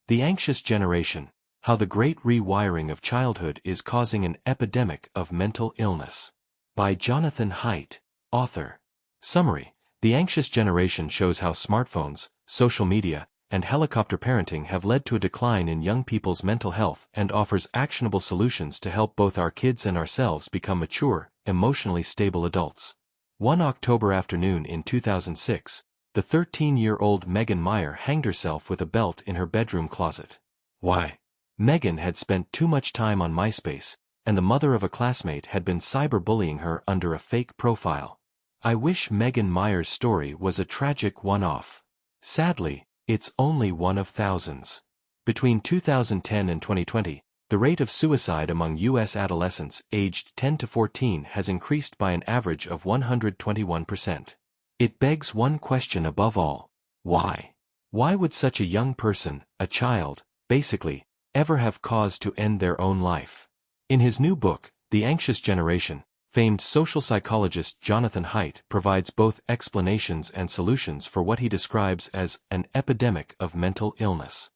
The Anxious Generation: How the Great Rewiring of Childhood is Causing an Epidemic of Mental Illness. By Jonathan Haidt, author. Summary: The Anxious Generation shows how smartphones, social media, and helicopter parenting have led to a decline in young people's mental health and offers actionable solutions to help both our kids and ourselves become mature, emotionally stable adults. One October afternoon in 2006, the 13-year-old Megan Meier hanged herself with a belt in her bedroom closet. Why? Megan had spent too much time on MySpace, and the mother of a classmate had been cyberbullying her under a fake profile. I wish Megan Meier's story was a tragic one-off. Sadly, it's only one of thousands. Between 2010 and 2020, the rate of suicide among U.S. adolescents aged 10 to 14 has increased by an average of 121%. It begs one question above all: why? Why would such a young person, a child, basically, ever have cause to end their own life? In his new book, The Anxious Generation, famed social psychologist Jonathan Haidt provides both explanations and solutions for what he describes as an epidemic of mental illness.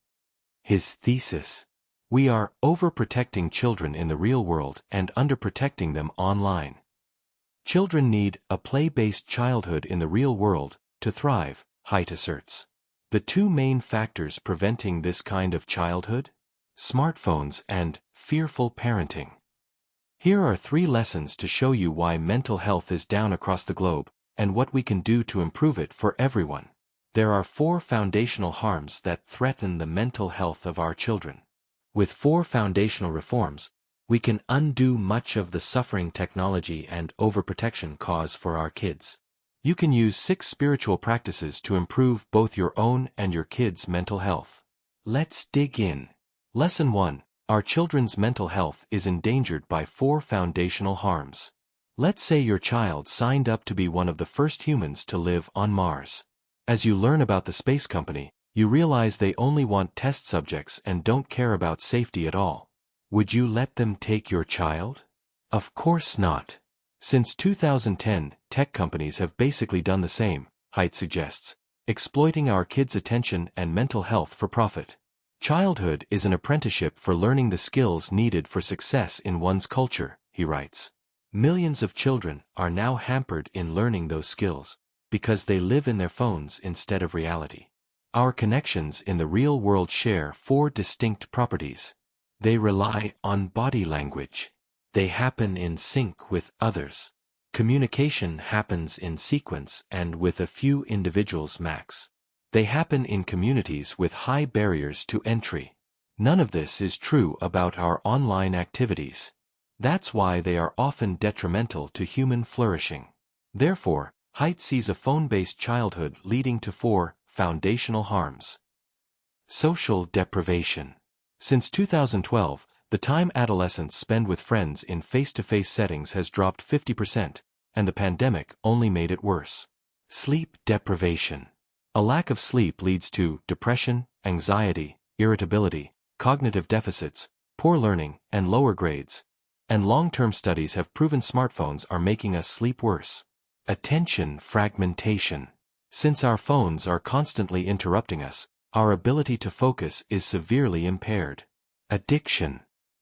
His thesis: we are overprotecting children in the real world and underprotecting them online. Children need a play-based childhood in the real world to thrive, Haidt asserts. The two main factors preventing this kind of childhood? Smartphones and fearful parenting. Here are 3 lessons to show you why mental health is down across the globe, and what we can do to improve it for everyone. There are 4 foundational harms that threaten the mental health of our children. With 4 foundational reforms, we can undo much of the suffering technology and overprotection cause for our kids. You can use 6 spiritual practices to improve both your own and your kids' mental health. Let's dig in. Lesson 1. Our children's mental health is endangered by 4 foundational harms. Let's say your child signed up to be one of the first humans to live on Mars. As you learn about the space company, you realize they only want test subjects and don't care about safety at all. Would you let them take your child? Of course not. Since 2010, tech companies have basically done the same, Haidt suggests, exploiting our kids' attention and mental health for profit. Childhood is an apprenticeship for learning the skills needed for success in one's culture, he writes. Millions of children are now hampered in learning those skills because they live in their phones instead of reality. Our connections in the real world share 4 distinct properties. They rely on body language. They happen in sync with others. Communication happens in sequence and with a few individuals max. They happen in communities with high barriers to entry. None of this is true about our online activities. That's why they are often detrimental to human flourishing. Therefore, Haidt sees a phone-based childhood leading to 4 foundational harms. Social deprivation. Since 2012, the time adolescents spend with friends in face-to-face settings has dropped 50%, and the pandemic only made it worse. Sleep deprivation. A lack of sleep leads to depression, anxiety, irritability, cognitive deficits, poor learning, and lower grades. And long-term studies have proven smartphones are making us sleep worse. Attention fragmentation. Since our phones are constantly interrupting us, our ability to focus is severely impaired. Addiction.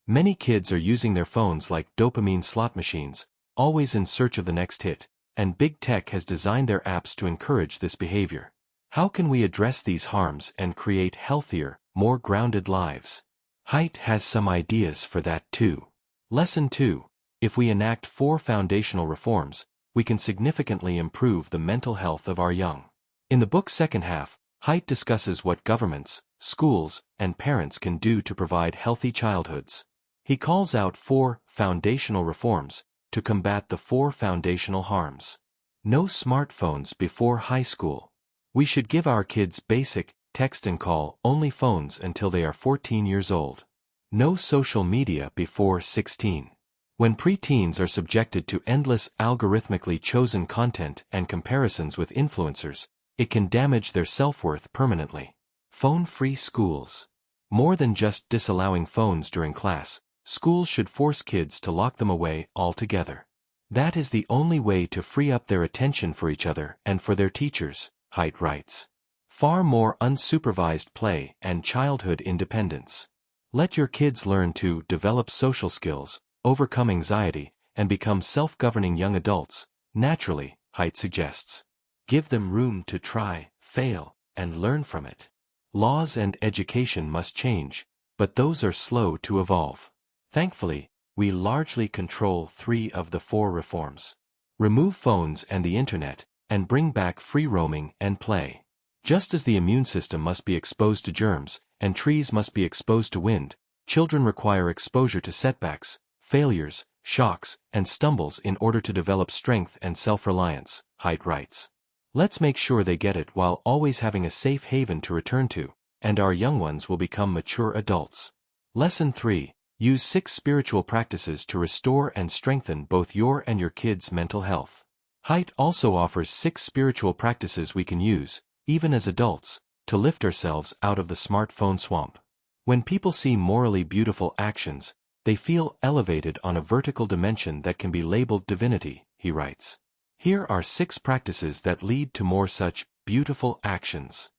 Many kids are using their phones like dopamine slot machines, always in search of the next hit, and big tech has designed their apps to encourage this behavior. How can we address these harms and create healthier, more grounded lives? Haidt has some ideas for that too. Lesson 2. If we enact 4 foundational reforms, we can significantly improve the mental health of our young. In the book's second half, Haidt discusses what governments, schools, and parents can do to provide healthy childhoods. He calls out 4 foundational reforms to combat the 4 foundational harms. No smartphones before high school. We should give our kids basic, text and call only phones until they are 14 years old. No social media before 16. When preteens are subjected to endless algorithmically chosen content and comparisons with influencers, it can damage their self-worth permanently. Phone-free schools. More than just disallowing phones during class, schools should force kids to lock them away altogether. That is the only way to free up their attention for each other and for their teachers, Haidt writes. Far more unsupervised play and childhood independence. Let your kids learn to develop social skills, overcome anxiety, and become self-governing young adults, naturally, Haidt suggests. Give them room to try, fail, and learn from it. Laws and education must change, but those are slow to evolve. Thankfully, we largely control 3 of the 4 reforms. Remove phones and the internet, and bring back free roaming and play. Just as the immune system must be exposed to germs, and trees must be exposed to wind, children require exposure to setbacks, failures, shocks, and stumbles in order to develop strength and self-reliance, Haidt writes. Let's make sure they get it while always having a safe haven to return to, and our young ones will become mature adults. Lesson 3. Use 6 spiritual practices to restore and strengthen both your and your kids' mental health. Haidt also offers 6 spiritual practices we can use, even as adults, to lift ourselves out of the smartphone swamp. When people see morally beautiful actions, they feel elevated on a vertical dimension that can be labeled divinity, he writes. Here are 6 practices that lead to more such beautiful actions.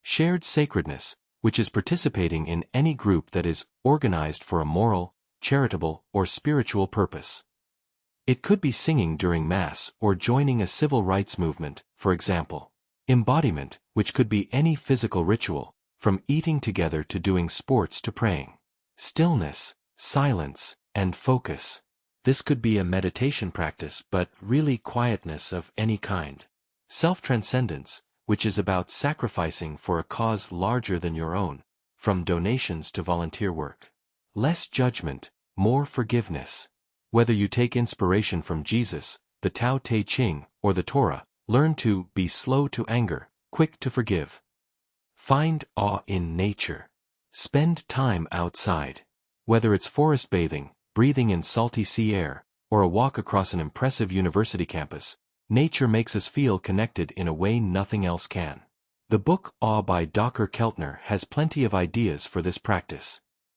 Shared sacredness, which is participating in any group that is organized for a moral, charitable, or spiritual purpose. It could be singing during Mass or joining a civil rights movement, for example. Embodiment, which could be any physical ritual, from eating together to doing sports to praying. Stillness, silence, and focus. This could be a meditation practice, but really quietness of any kind. Self-transcendence, which is about sacrificing for a cause larger than your own, from donations to volunteer work. Less judgment, more forgiveness. Whether you take inspiration from Jesus, the Tao Te Ching, or the Torah, learn to be slow to anger, quick to forgive. Find awe in nature. Spend time outside. Whether it's forest bathing, breathing in salty sea air, or a walk across an impressive university campus, nature makes us feel connected in a way nothing else can. The book Awe by Dr. Keltner has plenty of ideas for this practice.